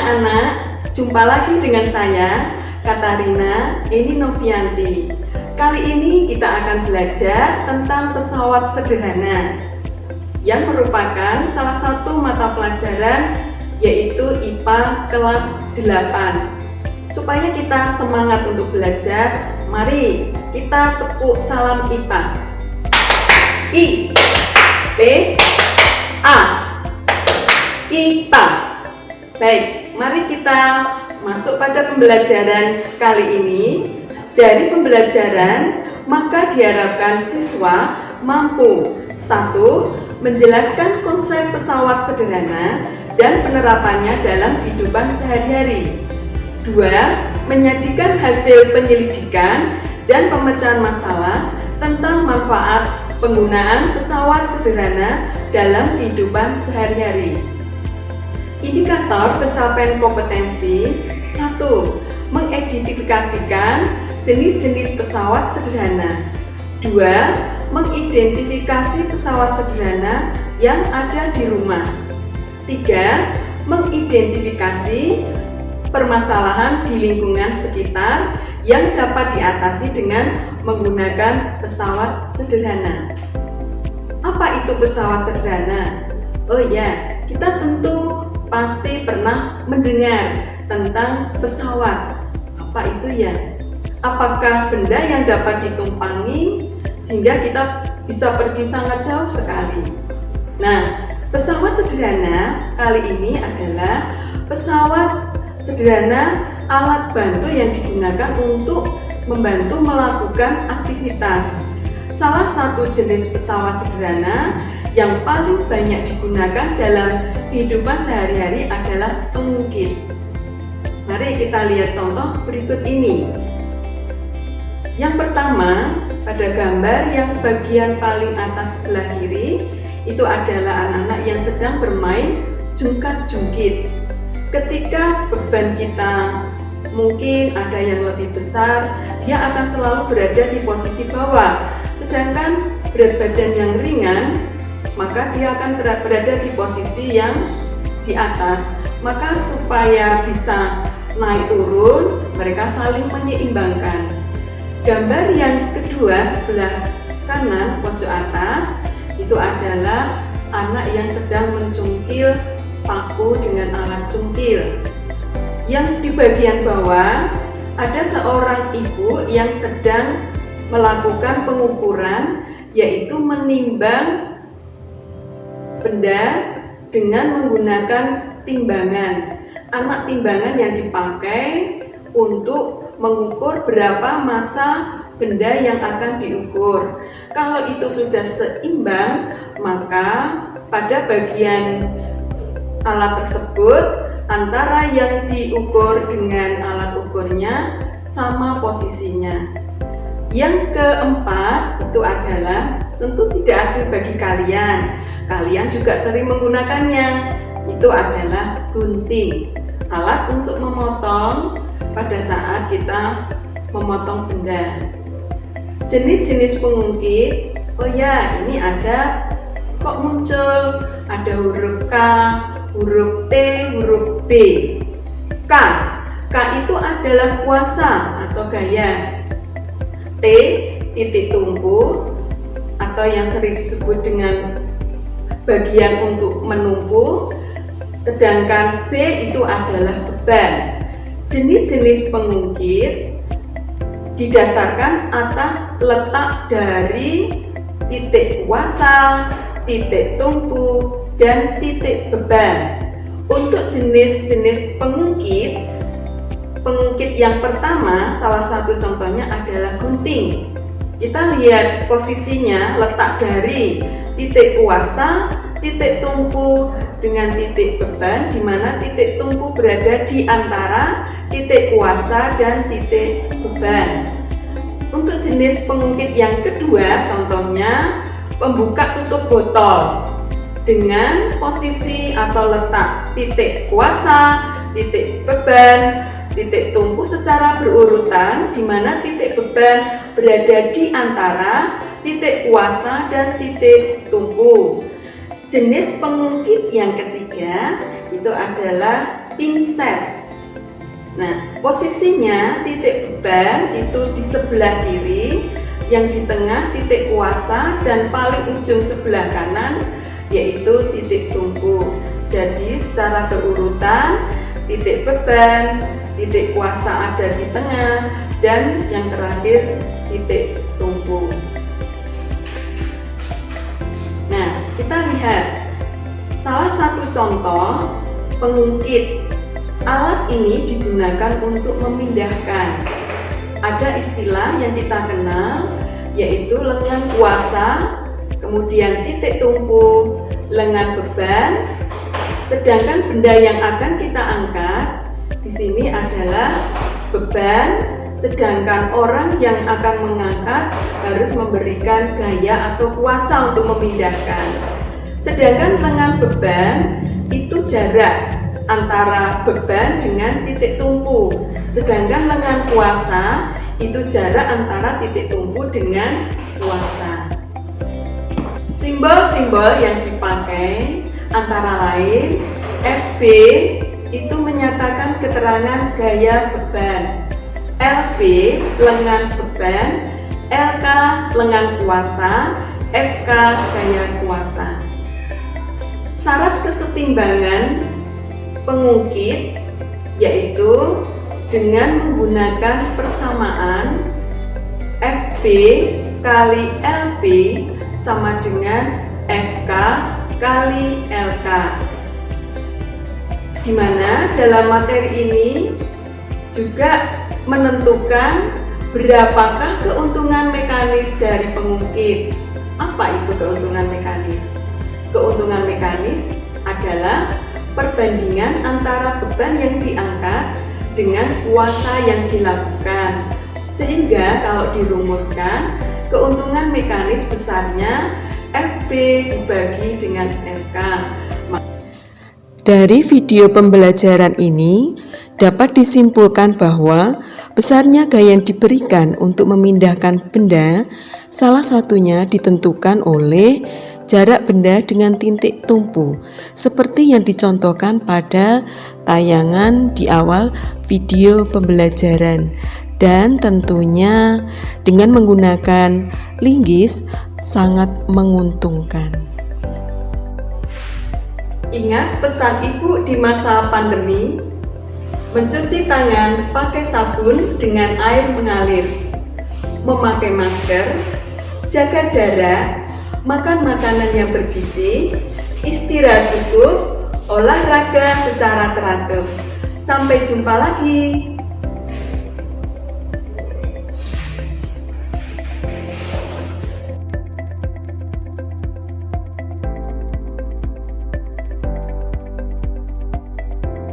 anak-anak, jumpa lagi dengan saya, Katarina Eni Novianti. Kali ini kita akan belajar tentang pesawat sederhana yang merupakan salah satu mata pelajaran, yaitu IPA kelas 8. Supaya kita semangat untuk belajar, mari kita tepuk salam IPA. I, P, A, IPA. Baik, mari kita masuk pada pembelajaran kali ini. Dari pembelajaran, maka diharapkan siswa mampu 1. Menjelaskan konsep pesawat sederhana dan penerapannya dalam kehidupan sehari-hari. 2. Menyajikan hasil penyelidikan dan pemecahan masalah tentang manfaat penggunaan pesawat sederhana dalam kehidupan sehari-hari. Indikator pencapaian kompetensi. 1. Mengidentifikasikan jenis-jenis pesawat sederhana. 2. Mengidentifikasi pesawat sederhana yang ada di rumah. 3. Mengidentifikasi permasalahan di lingkungan sekitar yang dapat diatasi dengan menggunakan pesawat sederhana. Apa itu pesawat sederhana? Oh ya, kita tentu pasti pernah mendengar tentang pesawat. Apa itu ya? Apakah benda yang dapat ditumpangi sehingga kita bisa pergi sangat jauh sekali? Nah, pesawat sederhana kali ini adalah pesawat sederhana alat bantu yang digunakan untuk membantu melakukan aktivitas. Salah satu jenis pesawat sederhana yang paling banyak digunakan dalam kehidupan sehari-hari adalah pengungkit. Mari kita lihat contoh berikut ini. Yang pertama, pada gambar yang bagian paling atas sebelah kiri, itu adalah anak-anak yang sedang bermain jungkat-jungkit. Ketika beban kita mungkin ada yang lebih besar, dia akan selalu berada di posisi bawah. Sedangkan berat badan yang ringan, maka dia akan berada di posisi yang di atas. Maka supaya bisa naik turun, mereka saling menyeimbangkan. Gambar yang kedua sebelah kanan pojok atas, itu adalah anak yang sedang mencungkil paku dengan alat cungkil. Yang di bagian bawah ada seorang ibu yang sedang melakukan pengukuran, yaitu menimbang benda dengan menggunakan timbangan. Alat timbangan yang dipakai untuk mengukur berapa massa benda yang akan diukur. Kalau itu sudah seimbang, maka pada bagian alat tersebut antara yang diukur dengan alat ukurnya sama posisinya. Yang keempat itu adalah tentu tidak asing bagi kalian. Kalian juga sering menggunakannya. Itu adalah gunting, alat untuk memotong pada saat kita memotong benda. Jenis-jenis pengungkit. Oh ya, ini ada kok muncul, ada huruf K, huruf T, huruf B. K itu adalah kuasa atau gaya. T, titik tumpu atau yang sering disebut dengan bagian untuk menumpu. Sedangkan B itu adalah beban. Jenis-jenis pengungkit didasarkan atas letak dari titik kuasa, titik tumpu, dan titik beban. Untuk jenis-jenis pengungkit yang pertama, salah satu contohnya adalah gunting. Kita lihat posisinya, letak dari titik kuasa, titik tumpu dengan titik beban, di mana titik tumpu berada di antara titik kuasa dan titik beban. Untuk jenis pengungkit yang kedua, contohnya pembuka tutup botol dengan posisi atau letak titik kuasa, titik beban, titik tumpu secara berurutan, di mana titik beban berada di antara titik kuasa dan titik tumpu. Jenis pengungkit yang ketiga itu adalah pinset. Nah, posisinya titik beban itu di sebelah kiri, yang di tengah titik kuasa, dan paling ujung sebelah kanan yaitu titik tumpu. Jadi secara berurutan, titik beban, titik kuasa ada di tengah, dan yang terakhir titik tumpu. Nah, kita lihat salah satu contoh pengungkit. Alat ini digunakan untuk memindahkan. Ada istilah yang kita kenal, yaitu lengan kuasa, kemudian titik tumpu, lengan beban. Sedangkan benda yang akan kita angkat di sini adalah beban, sedangkan orang yang akan mengangkat harus memberikan gaya atau kuasa untuk memindahkan. Sedangkan lengan beban itu jarak antara beban dengan titik tumpu, sedangkan lengan kuasa itu jarak antara titik tumpu dengan kuasa. Simbol-simbol yang dipakai antara lain FB itu menyatakan keterangan gaya beban, LB lengan beban, LK lengan kuasa, FK gaya kuasa. Syarat kesetimbangan pengungkit yaitu dengan menggunakan persamaan FB kali LB sama dengan FK kali LK, di mana dalam materi ini juga menentukan berapakah keuntungan mekanis dari pengungkit. Apa itu keuntungan mekanis? Keuntungan mekanis adalah perbandingan antara beban yang diangkat dengan kuasa yang dilakukan. Sehingga kalau dirumuskan, keuntungan mekanis besarnya FB dibagi dengan FK. Dari video pembelajaran ini dapat disimpulkan bahwa besarnya gaya yang diberikan untuk memindahkan benda salah satunya ditentukan oleh jarak benda dengan titik tumpu, seperti yang dicontohkan pada tayangan di awal video pembelajaran. Dan tentunya dengan menggunakan linggis sangat menguntungkan. Ingat pesan ibu di masa pandemi, mencuci tangan pakai sabun dengan air mengalir, memakai masker, jaga jarak, makan makanan yang bergizi, istirahat cukup, olahraga secara teratur. Sampai jumpa lagi.